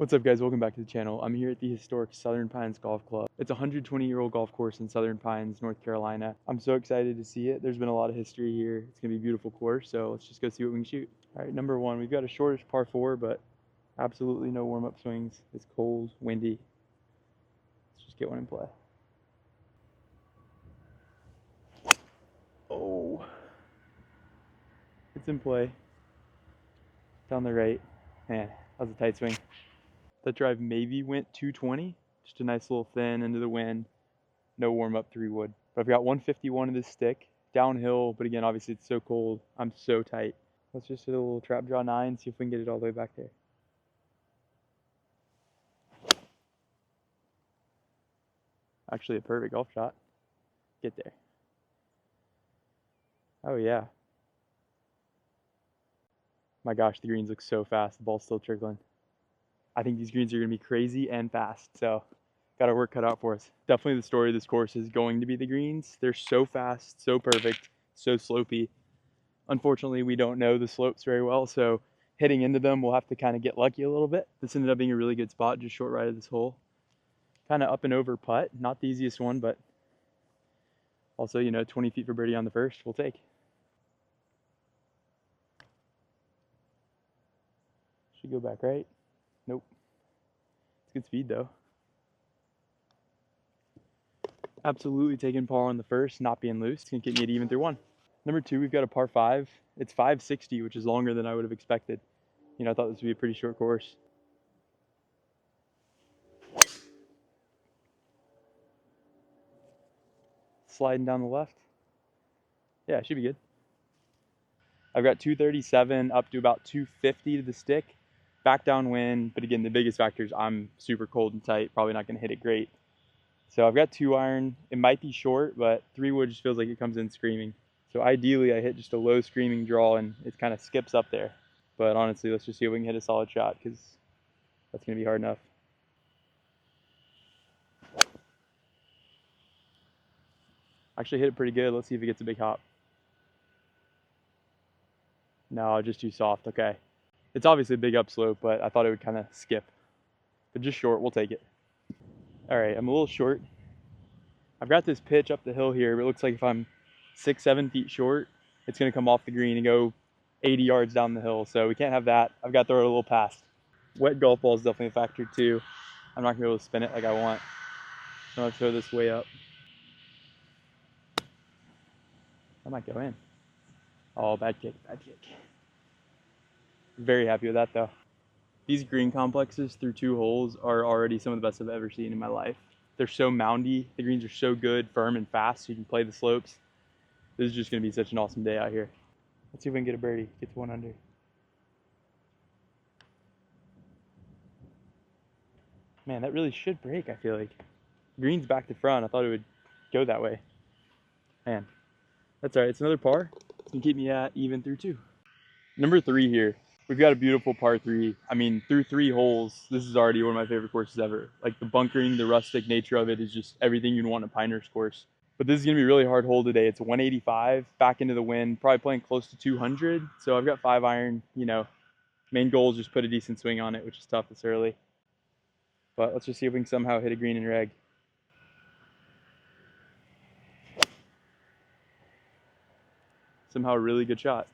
What's up guys, welcome back to the channel. I'm here at the historic Southern Pines Golf Club. It's a 120-year-old golf course in Southern Pines, North Carolina. I'm so excited to see it. There's been a lot of history here. It's gonna be a beautiful course, so let's just go see what we can shoot. All right, number one, we've got a shortish par 4, but absolutely no warm-up swings. It's cold, windy. Let's just get one in play. Oh, it's in play. Down the right. Man, that was a tight swing. That drive maybe went 220, just a nice little thin into the wind. No warm-up 3-wood. But I've got 151 in this stick, downhill, but again, obviously it's so cold, I'm so tight. Let's just hit a little trap draw 9, see if we can get it all the way back there. Actually a perfect golf shot. Get there. Oh yeah. My gosh, the greens look so fast, the ball's still trickling. I think these greens are gonna be crazy and fast, so got our work cut out for us. Definitely the story of this course is going to be the greens. They're so fast, so perfect, so slopey. Unfortunately, we don't know the slopes very well, so hitting into them, we'll have to kind of get lucky a little bit. This ended up being a really good spot, just short right of this hole. Kind of up and over putt, not the easiest one, but also, 20 feet for birdie on the first, we'll take. Should go back right. Nope. It's good speed though. Absolutely taking par on the first, not being loose. It's gonna get me at even through one. Number two, we've got a par 5. It's 560, which is longer than I would have expected. I thought this would be a pretty short course. Sliding down the left. Yeah, it should be good. I've got 237 up to about 250 to the stick. Back downwind, but again, the biggest factor is I'm super cold and tight. Probably not gonna hit it great. So I've got 2-iron. It might be short, but 3-wood just feels like it comes in screaming. So ideally I hit just a low screaming draw and it kind of skips up there. But honestly, let's just see if we can hit a solid shot because that's gonna be hard enough. Actually hit it pretty good. Let's see if it gets a big hop. No, just too soft. Okay. It's obviously a big upslope, but I thought it would kind of skip. But just short, we'll take it. All right, I'm a little short. I've got this pitch up the hill here, but it looks like if I'm 6-7 feet short, it's gonna come off the green and go 80 yards down the hill. So we can't have that. I've got to throw it a little past. Wet golf ball is definitely a factor too. I'm not gonna be able to spin it like I want. So I'm gonna throw this way up. I might go in. Oh, bad kick, bad kick. Very happy with that though. These green complexes through 2 holes are already some of the best I've ever seen in my life. They're so moundy. The greens are so good, firm and fast, so you can play the slopes. This is just gonna be such an awesome day out here. Let's see if we can get a birdie, get to 1 under. Man, that really should break, I feel like. Green's back to front, I thought it would go that way. Man, that's all right, it's another par. It's gonna keep me at even through 2. Number 3 here. We've got a beautiful par 3. I mean, through 3 holes, this is already one of my favorite courses ever. Like the bunkering, the rustic nature of it is just everything you'd want in a Pinehurst course. But this is gonna be a really hard hole today. It's 185, back into the wind, probably playing close to 200. So I've got 5-iron, main goal is just put a decent swing on it, which is tough this early. But let's just see if we can somehow hit a green and reg. Somehow a really good shot.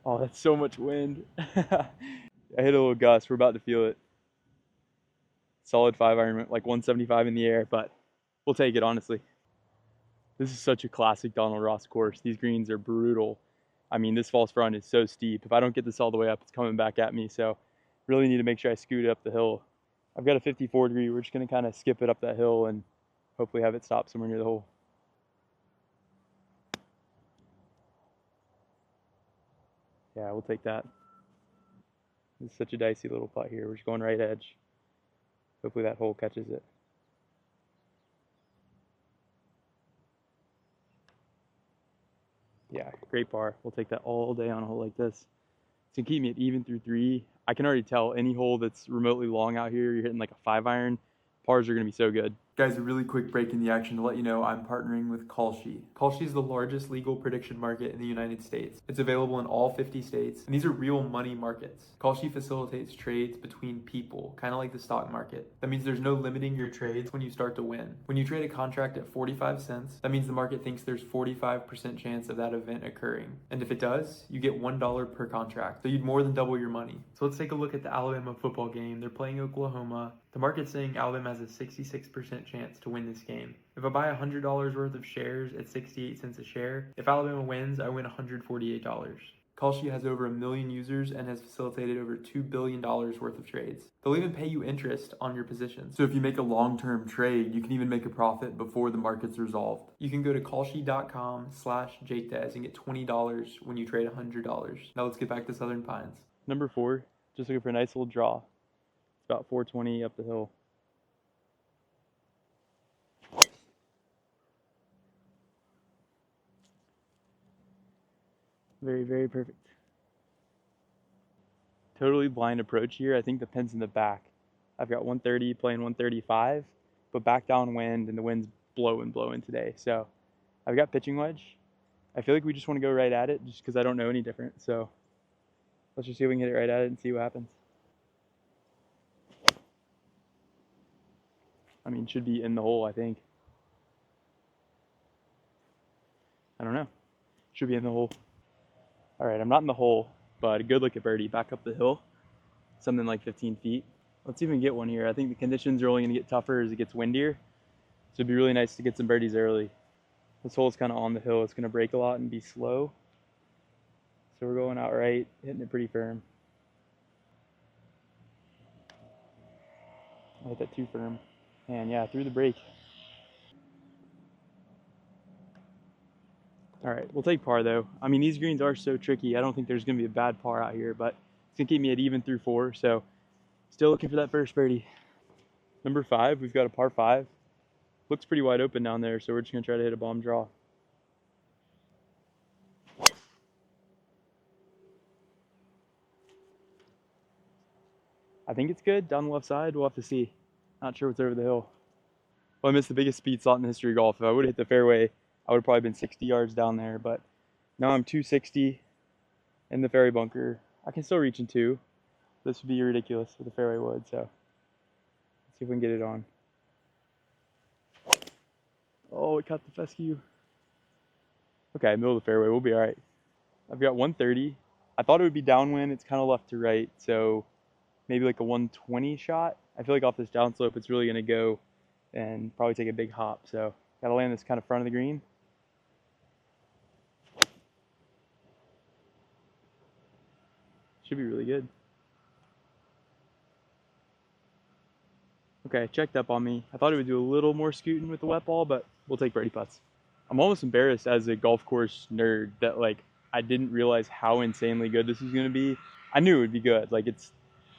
Oh, that's so much wind. I hit a little gust. We're about to feel it. Solid 5-iron, like 175 in the air, but we'll take it, honestly. This is such a classic Donald Ross course. These greens are brutal. I mean, this false front is so steep. If I don't get this all the way up, it's coming back at me. So really need to make sure I scoot it up the hill. I've got a 54 degree. We're just going to kind of skip it up that hill and hopefully have it stop somewhere near the hole. Yeah, we'll take that. This is such a dicey little putt here. We're just going right edge. Hopefully that hole catches it. Yeah, great par. We'll take that all day on a hole like this. It's gonna keep me at even through 3. I can already tell any hole that's remotely long out here, you're hitting like a 5-iron, pars are gonna be so good. Guys, a really quick break in the action to let you know I'm partnering with Kalshi. Kalshi is the largest legal prediction market in the United States. It's available in all 50 states, and these are real money markets. Kalshi facilitates trades between people, kind of like the stock market. That means there's no limiting your trades when you start to win. When you trade a contract at 45 cents, that means the market thinks there's 45% chance of that event occurring. And if it does, you get $1 per contract. So you'd more than double your money. So let's take a look at the Alabama football game. They're playing Oklahoma. The market's saying Alabama has a 66% chance to win this game. If I buy $100 worth of shares at 68 cents a share, if Alabama wins, I win $148. Kalshi has over 1 million users and has facilitated over $2 billion worth of trades. They'll even pay you interest on your positions. So if you make a long-term trade, you can even make a profit before the market's resolved. You can go to kalshi.com/JakeDez and get $20 when you trade $100. Now let's get back to Southern Pines. Number 4, just looking for a nice little draw. It's about 420 up the hill. Very, very perfect. Totally blind approach here. I think the pin's in the back. I've got 130 playing 135, but back downwind and the wind's blowing today. So I've got pitching wedge. I feel like we just want to go right at it just because I don't know any different. So let's just see if we can hit it right at it and see what happens. I mean, should be in the hole, I think. I don't know. Should be in the hole. All right, I'm not in the hole, but a good look at birdie. Back up the hill, something like 15 feet. Let's even get one here. I think the conditions are only going to get tougher as it gets windier. So it'd be really nice to get some birdies early. This hole is kind of on the hill. It's going to break a lot and be slow. So we're going out right, hitting it pretty firm. I hit that too firm. And yeah, through the break. All right, we'll take par though. I mean, these greens are so tricky. I don't think there's gonna be a bad par out here, but it's gonna keep me at even through 4. So still looking for that first birdie. Number 5, we've got a par 5. Looks pretty wide open down there, so we're just gonna try to hit a bomb draw. I think it's good down the left side. We'll have to see. Not sure what's over the hill. Well, I missed the biggest speed slot in the history of golf. If I would have hit the fairway, I would have probably been 60 yards down there, but now I'm 260 in the fairway bunker. I can still reach in 2. This would be ridiculous with the fairway wood, so let's see if we can get it on. Oh, it caught the fescue. Okay, middle of the fairway, we'll be all right. I've got 130. I thought it would be downwind. It's kind of left to right, so maybe like a 120 shot. I feel like off this downslope, it's really gonna go and probably take a big hop. So gotta land this kind of front of the green. Should be really good. Okay, checked up on me. I thought it would do a little more scooting with the wet ball, but we'll take birdie putts. I'm almost embarrassed as a golf course nerd that like I didn't realize how insanely good this was gonna be. I knew it would be good. Like it's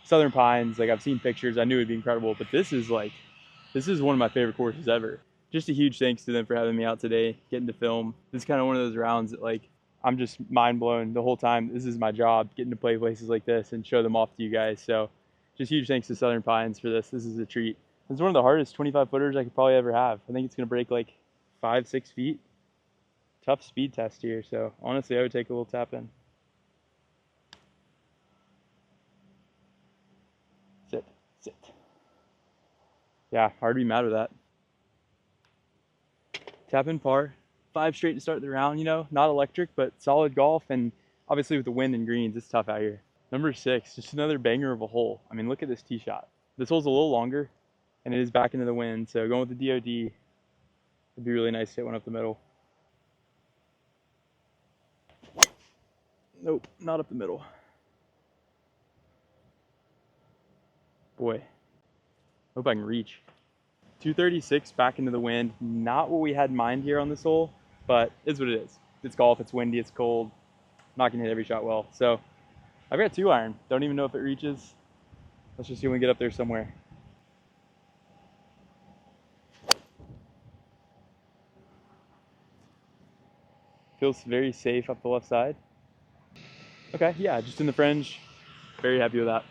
Southern Pines, like I've seen pictures, I knew it would be incredible, but this is one of my favorite courses ever. Just a huge thanks to them for having me out today, getting to film. This is kind of one of those rounds that like I'm just mind blown the whole time. This is my job, getting to play places like this and show them off to you guys. So just huge thanks to Southern Pines for this. This is a treat. It's one of the hardest 25 footers I could probably ever have. I think it's gonna break like 5-6 feet. Tough speed test here. So honestly, I would take a little tap in. Sit, sit. Yeah, hard to be mad with that. Tap in par. 5 straight to start the round, you know, not electric, but solid golf. And obviously with the wind and greens, it's tough out here. Number 6, just another banger of a hole. I mean, look at this tee shot. This hole's a little longer, and it is back into the wind. So going with the DOD, it'd be really nice to hit one up the middle. Nope, not up the middle. Boy, hope I can reach. 236 back into the wind. Not what we had in mind here on this hole, but it's what it is. It's golf, it's windy, it's cold. I'm not gonna hit every shot well. So I've got 2 iron. Don't even know if it reaches. Let's just see when we get up there somewhere. Feels very safe up the left side. Okay, yeah, just in the fringe. Very happy with that.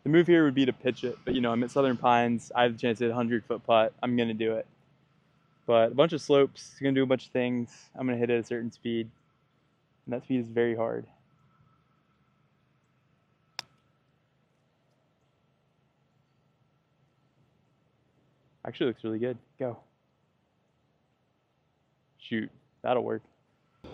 The move here would be to pitch it, but you know, I'm at Southern Pines. I have the chance to hit a 100-foot putt. I'm going to do it. But a bunch of slopes, it's going to do a bunch of things. I'm going to hit it at a certain speed, and that speed is very hard. Actually looks really good. Go. Shoot, that'll work. And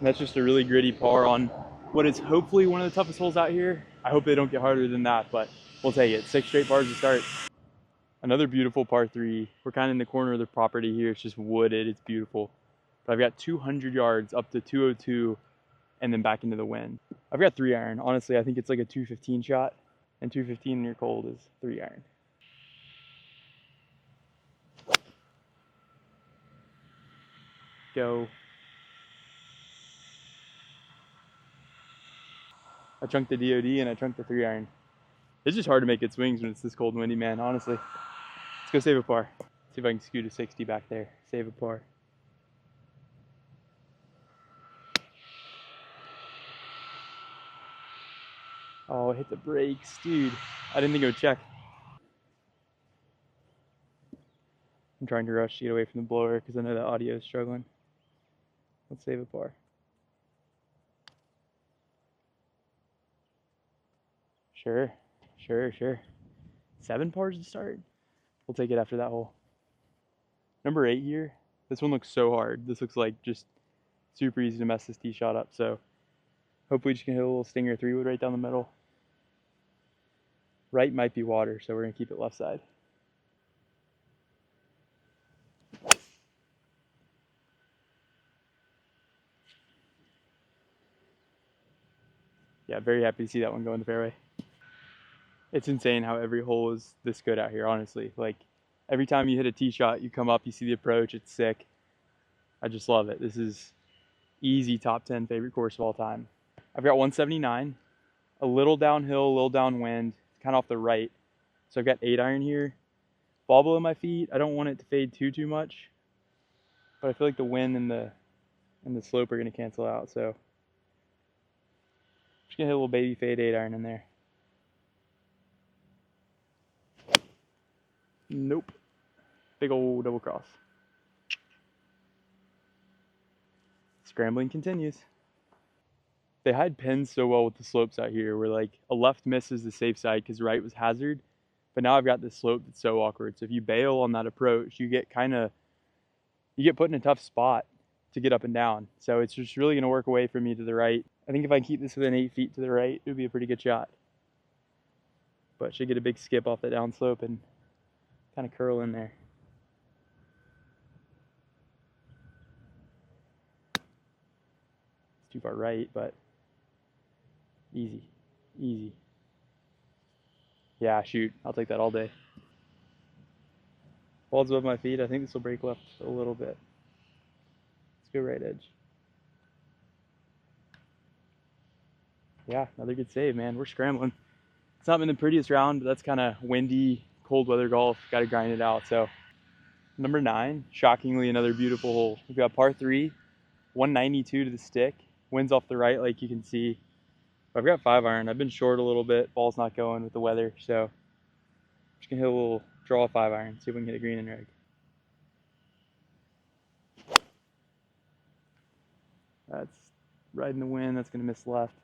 that's just a really gritty par on what is hopefully one of the toughest holes out here. I hope they don't get harder than that, but we'll take it. 6 straight pars to start. Another beautiful par 3. We're kind of in the corner of the property here. It's just wooded. It's beautiful. But I've got 200 yards up to 202 and then back into the wind. I've got 3 iron. Honestly, I think it's like a 215 shot. And 215 when you're cold is 3 iron. Go. I chunked the DOD and I chunked the 3 iron. It's just hard to make good swings when it's this cold and windy, man, honestly. Let's go save a par. See if I can scoot a 60 back there. Save a par. Oh, hit the brakes, dude. I didn't think it would check. I'm trying to rush to get away from the blower because I know the audio is struggling. Let's save a par. Sure. 7 pars to start. We'll take it after that hole. Number 8 here. This one looks so hard. This looks like just super easy to mess this tee shot up. So hopefully just can hit a little stinger 3-wood right down the middle. Right might be water, so we're gonna keep it left side. Yeah, very happy to see that one go in the fairway. It's insane how every hole is this good out here, honestly. Like, every time you hit a tee shot, you come up, you see the approach, it's sick. I just love it. This is easy top 10 favorite course of all time. I've got 179, a little downhill, a little downwind, kind of off the right. So I've got 8 iron here. Ball below my feet. I don't want it to fade too much, but I feel like the wind and the slope are going to cancel out. So I'm just going to hit a little baby fade 8 iron in there. Nope. Big old double cross. Scrambling continues. They hide pins so well with the slopes out here where like a left miss is the safe side because right was hazard. But now I've got this slope that's so awkward. So if you bail on that approach, you get put in a tough spot to get up and down. So it's just really going to work away from me to the right. I think if I keep this within 8 feet to the right, it would be a pretty good shot. But should get a big skip off the downslope and kind of curl in there. It's too far right, but easy. Yeah, shoot, I'll take that all day. Ball's above my feet. I think this will break left a little bit. Let's go right edge. Yeah, another good save, man. We're scrambling. It's not been the prettiest round, but that's kind of windy, cold weather golf. Got to grind it out. So number 9, shockingly another beautiful hole. We've got par 3, 192 to the stick. Wind's off the right, like you can see. I've got 5 iron. I've been short a little bit. Ball's not going with the weather, so just gonna hit a little draw 5 iron. See if we can hit a green and reg. That's right in the wind. That's gonna miss left.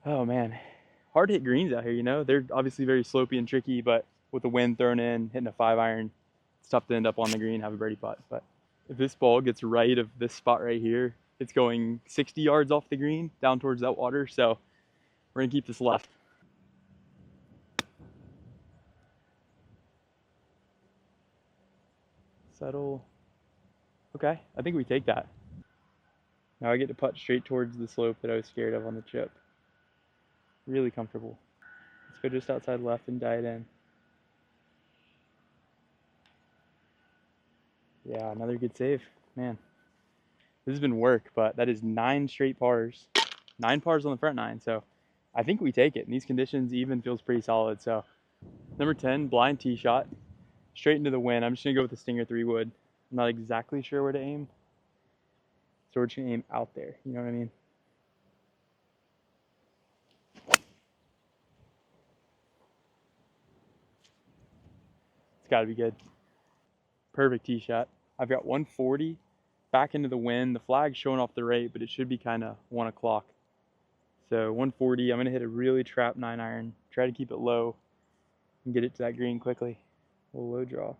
Oh man, hard to hit greens out here. You know, they're obviously very slopey and tricky, but with the wind thrown in, hitting a 5 iron, it's tough to end up on the green, have a birdie putt. But if this ball gets right of this spot right here, it's going 60 yards off the green down towards that water. So we're gonna keep this left. Settle. Okay, I think we take that. Now I get to putt straight towards the slope that I was scared of on the chip. Really comfortable. Let's go just outside left and die it in. Yeah, another good save. Man, this has been work, but that is 9 straight pars. 9 pars on the front 9, so I think we take it. In these conditions, even feels pretty solid. So number 10, blind tee shot. Straight into the wind. I'm just going to go with the stinger 3-wood. I'm not exactly sure where to aim. So we're just going to aim out there. You know what I mean? gotta be good. Perfect tee shot. I've got 140 back into the wind. The flag's showing off the right, but it should be kind of 1 o'clock. So 140, I'm gonna hit a really trap 9-iron. Try to keep it low and get it to that green quickly. A little low draw.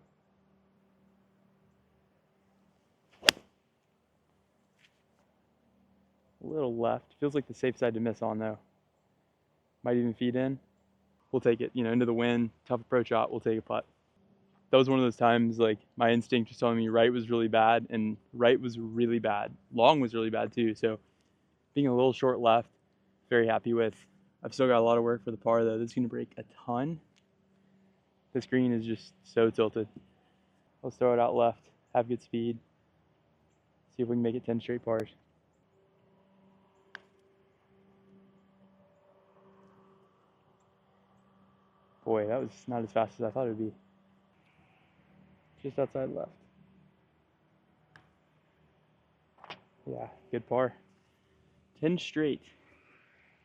A little left. Feels like the safe side to miss on though. Might even feed in. We'll take it, you know, into the wind. Tough approach shot. We'll take a putt. That was one of those times like my instinct was telling me right was really bad and right was really bad. Long was really bad too. So being a little short left, very happy with. I've still got a lot of work for the par though. This is gonna break a ton. This green is just so tilted. Let's throw it out left, have good speed. See if we can make it 10 straight pars. Boy, that was not as fast as I thought it would be. Just outside left. Yeah, good par. 10 straight.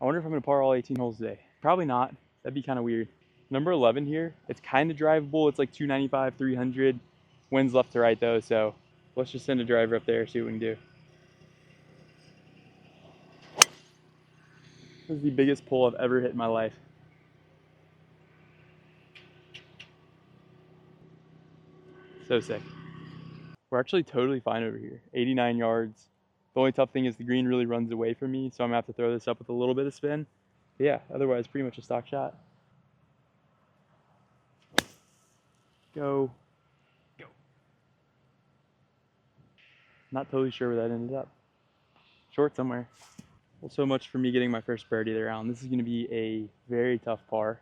I wonder if I'm gonna par all 18 holes today. Probably not. That'd be kind of weird. Number 11 here, it's kind of drivable. It's like 295, 300. Winds left to right though, so let's just send a driver up there, see what we can do. This is the biggest pull I've ever hit in my life. So sick. We're actually totally fine over here. 89 yards. The only tough thing is the green really runs away from me, so I'm gonna have to throw this up with a little bit of spin. But yeah, otherwise pretty much a stock shot. Go. Go. Not totally sure where that ended up. Short somewhere. Well, so much for me getting my first birdie of the round. This is gonna be a very tough par.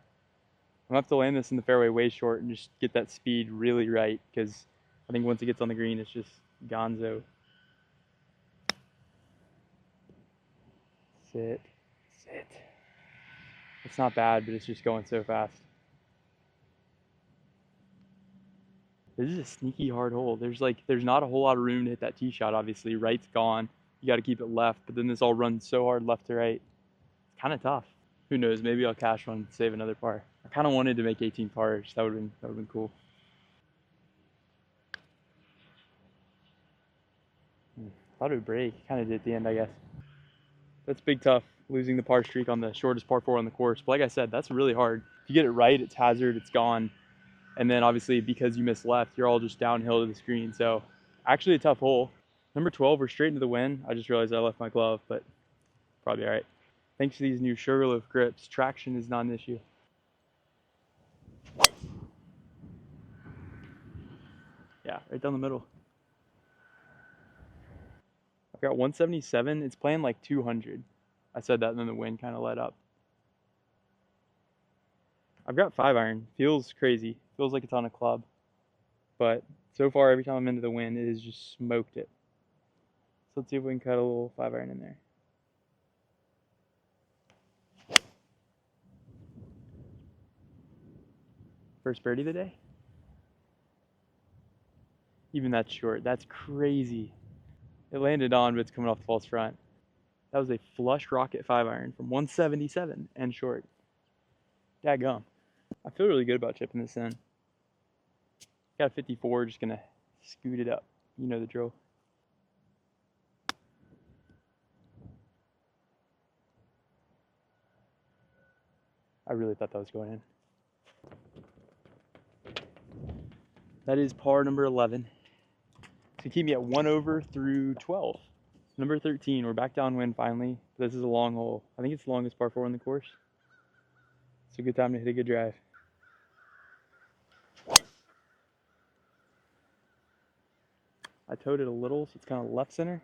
I'm gonna have to land this in the fairway way short and just get that speed really right, because I think once it gets on the green, it's just gonzo. Sit, sit. It's not bad, but it's just going so fast. This is a sneaky hard hole. There's not a whole lot of room to hit that tee shot, obviously. Right's gone. You got to keep it left, but then this all runs so hard left to right. It's kind of tough. Who knows? Maybe I'll cash one and save another par. I kind of wanted to make 18 pars. That would have been cool. Thought it would break. Kind of did at the end, I guess. That's big tough, losing the par streak on the shortest par 4 on the course. But like I said, that's really hard. If you get it right, it's hazard, it's gone. And then obviously because you missed left, you're all just downhill to the screen. So actually a tough hole. Number 12, we're straight into the wind. I just realized I left my glove, but probably all right. Thanks to these new Sugarloaf grips, traction is not an issue. Yeah, right down the middle. I've got 177. It's playing like 200. I said that and then the wind kind of let up. I've got 5-iron. Feels crazy. Feels like it's on a club. But so far, every time I'm into the wind, it has just smoked it. So let's see if we can cut a little 5-iron in there. First birdie of the day. Even that's short. That's crazy. It landed on, but it's coming off the false front. That was a flush rocket 5-iron from 177 and short. Daggum. I feel really good about chipping this in. Got a 54, just gonna scoot it up. You know the drill. I really thought that was going in. That is par number 11. To keep me at 1 over through 12. Number 13, we're back downwind finally. This is a long hole. I think it's the longest par 4 on the course. It's a good time to hit a good drive. I towed it a little, so it's kind of left center.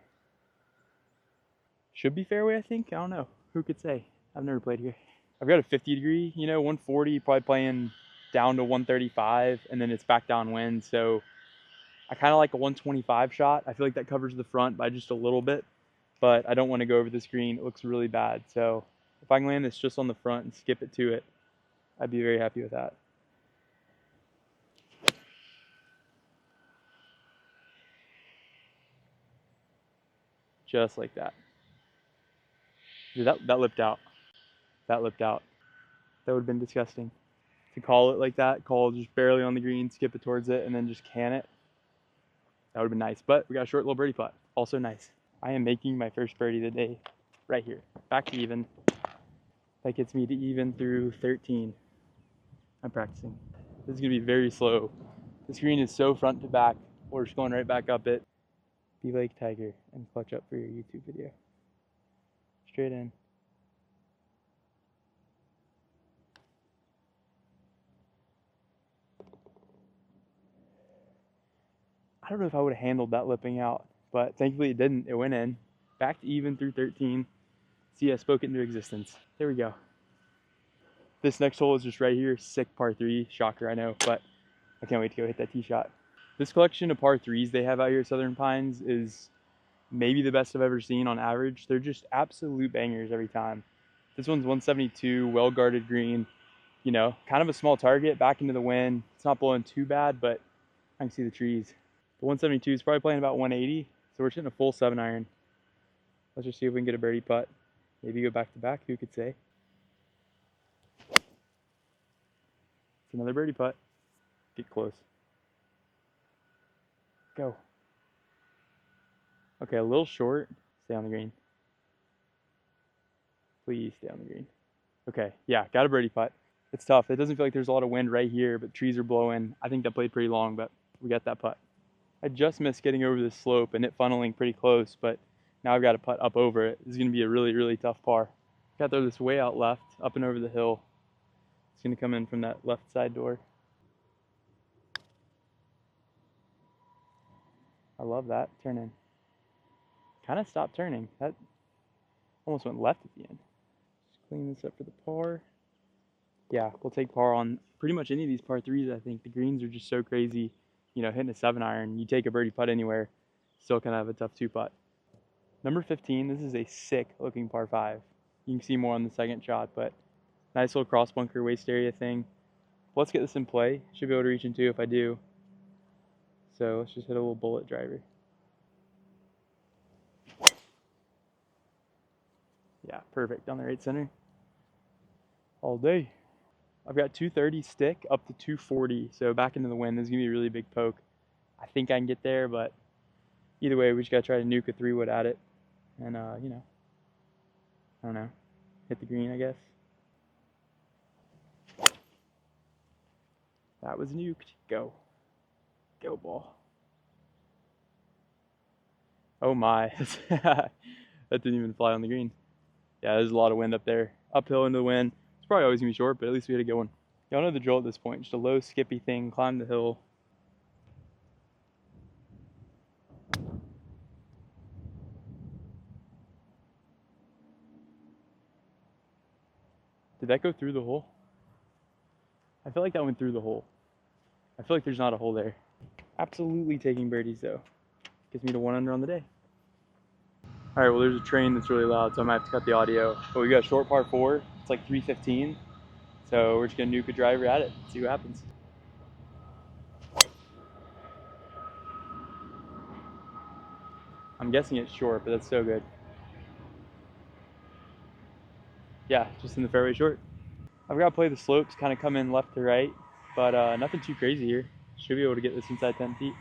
Should be fairway, I think. I don't know. Who could say? I've never played here. I've got a 50 degree, 140, probably playing down to 135, and then it's back downwind. So I kind of like a 125 shot. I feel like that covers the front by just a little bit, but I don't want to go over the screen. It looks really bad. So if I can land this just on the front and skip it to it, I'd be very happy with that. Just like that. Dude, that lipped out. That lipped out. That would have been disgusting. to call it like that, call just barely on the green, skip it towards it, and then just can it. That would have been nice, but we got a short little birdie putt. Also nice. I am making my first birdie of the day right here. Back to even. That gets me to even through 13. I'm practicing. This is gonna be very slow. The screen is so front to back. We're just going right back up it. Be like Tiger and clutch up for your YouTube video. Straight in. I don't know if I would have handled that lipping out, but thankfully it didn't. It went in. Back to even through 13. See, I spoke it into existence. There we go. This next hole is just right here. Sick par 3. Shocker, I know, but I can't wait to go hit that tee shot. This collection of par 3s they have out here at Southern Pines is maybe the best I've ever seen on average. They're just absolute bangers every time. This one's 172, well-guarded green. You know, kind of a small target, back into the wind. It's not blowing too bad, but I can see the trees. The 172 is probably playing about 180, so we're hitting a full 7-iron. Let's just see if we can get a birdie putt. Maybe go back to back, who could say? It's another birdie putt. Get close. Go. Okay, a little short. Stay on the green. Please stay on the green. Okay, yeah, got a birdie putt. It's tough. It doesn't feel like there's a lot of wind right here, but trees are blowing. I think that played pretty long, but we got that putt. I just missed getting over this slope and it funneling pretty close, but now I've got to putt up over it. This is going to be a really, really tough par. Got to throw this way out left, up and over the hill. It's going to come in from that left side door. I love that. Turn in. Kind of stopped turning. That almost went left at the end. Just clean this up for the par. Yeah, we'll take par on pretty much any of these par 3s, I think. The greens are just so crazy. You know, hitting a 7-iron, you take a birdie putt anywhere, still kind of have a tough 2-putt. Number 15, this is a sick looking par 5. You can see more on the second shot, but nice little cross bunker waist area thing. Let's get this in play. Should be able to reach in 2 if I do. So let's just hit a little bullet driver. Yeah, perfect. Down the right center. All day. I've got 230 stick up to 240, so back into the wind. This is going to be a really big poke. I think I can get there, but either way, we just got to try to nuke a 3-wood at it. And, you know, I don't know, hit the green, I guess. That was nuked. Go. Go, ball. Oh my. That didn't even fly on the green. Yeah, there's a lot of wind up there. Uphill into the wind. It's probably always going to be short, but at least we had a good one. Y'all know the drill at this point. Just a low, skippy thing, climb the hill. Did that go through the hole? I feel like that went through the hole. I feel like there's not a hole there. Absolutely taking birdies, though. Gets me to 1 under on the day. All right, well, there's a train that's really loud, so I might have to cut the audio. But we got a short par 4. It's like 315. So we're just going to nuke a driver at it, see what happens. I'm guessing it's short, but that's so good. Yeah, just in the fairway short. I've got to play the slopes, kind of come in left to right, but nothing too crazy here. Should be able to get this inside 10 feet.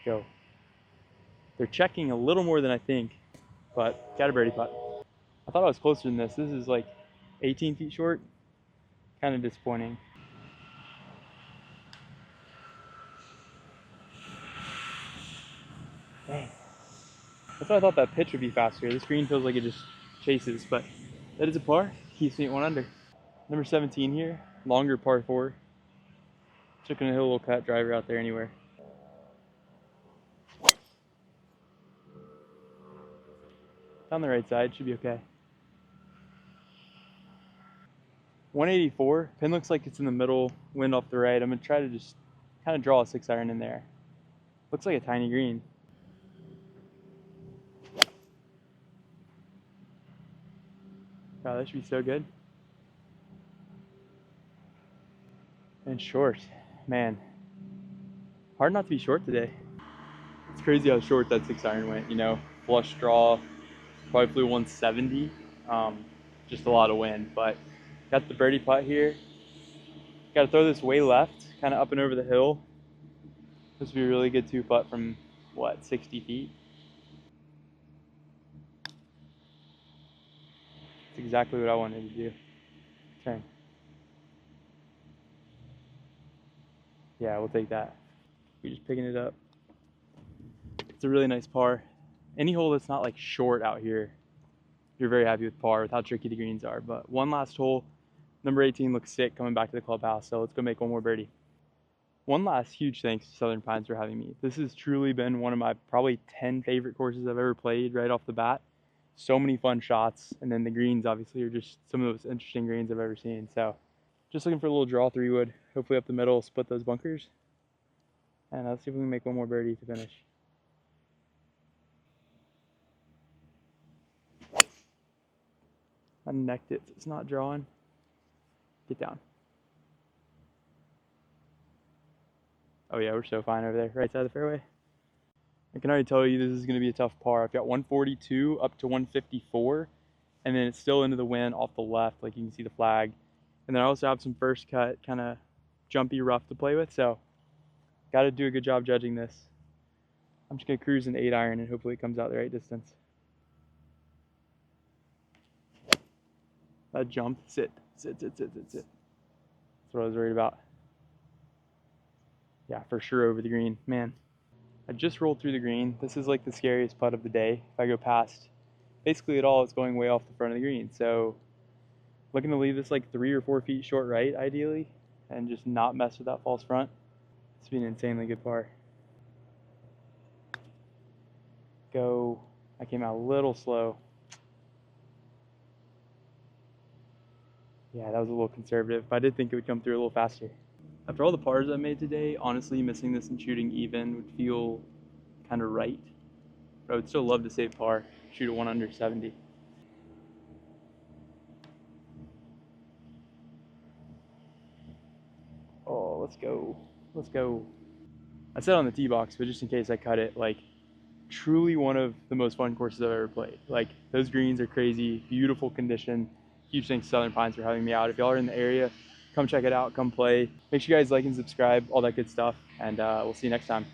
Go. They're checking a little more than I think, but got a birdie putt. I thought I was closer than this. This is like 18 feet short. Kind of disappointing. Dang. That's why I thought that pitch would be faster. This green feels like it just chases, but that is a par. Keeps me at 1 under. Number 17 here, longer par 4. Just gonna hit a little cut driver out there anywhere. On the right side, should be okay. 184, pin looks like it's in the middle, wind off the right. I'm gonna try to just kind of draw a 6-iron in there. Looks like a tiny green. Wow, that should be so good. And short, man. Hard not to be short today. It's crazy how short that 6-iron went, you know, flush draw. Probably flew 170. Just a lot of wind, but got the birdie putt here. Got to throw this way left, kind of up and over the hill. This would be a really good 2-putt from, what, 60 feet? It's exactly what I wanted to do. Turn. Yeah, we'll take that. We're just picking it up. It's a really nice par. Any hole that's not like short out here, you're very happy with par with how tricky the greens are. But one last hole, number 18 looks sick coming back to the clubhouse, so let's go make one more birdie. One last huge thanks to Southern Pines for having me. This has truly been one of my probably 10 favorite courses I've ever played right off the bat. So many fun shots, and then the greens obviously are just some of the most interesting greens I've ever seen. So just looking for a little draw 3-wood, hopefully up the middle, split those bunkers. And let's see if we can make one more birdie to finish. I necked it, it's not drawing. Get down. Oh yeah, we're so fine over there, right side of the fairway. I can already tell you this is going to be a tough par. I've got 142 up to 154, and then it's still into the wind off the left, like you can see the flag. And then I also have some first cut, kind of jumpy rough to play with, so got to do a good job judging this. I'm just going to cruise an 8-iron and hopefully it comes out the right distance. That jump, sit. That's what I was worried about. Yeah, for sure over the green, man. I just rolled through the green. This is like the scariest putt of the day. If I go past basically at all, it's going way off the front of the green. So looking to leave this like 3 or 4 feet short right, ideally, and just not mess with that false front. It's been an insanely good par. Go. I came out a little slow. Yeah, that was a little conservative, but I did think it would come through a little faster. After all the pars I made today, honestly, missing this and shooting even would feel kind of right. But I would still love to save par, shoot a 1 under 70. Oh, let's go. Let's go. I said on the tee box, but just in case I cut it, like, truly one of the most fun courses I've ever played. Like, those greens are crazy, beautiful condition. Huge thanks to Southern Pines for having me out. If y'all are in the area, come check it out, come play. Make sure you guys like and subscribe, all that good stuff, and we'll see you next time.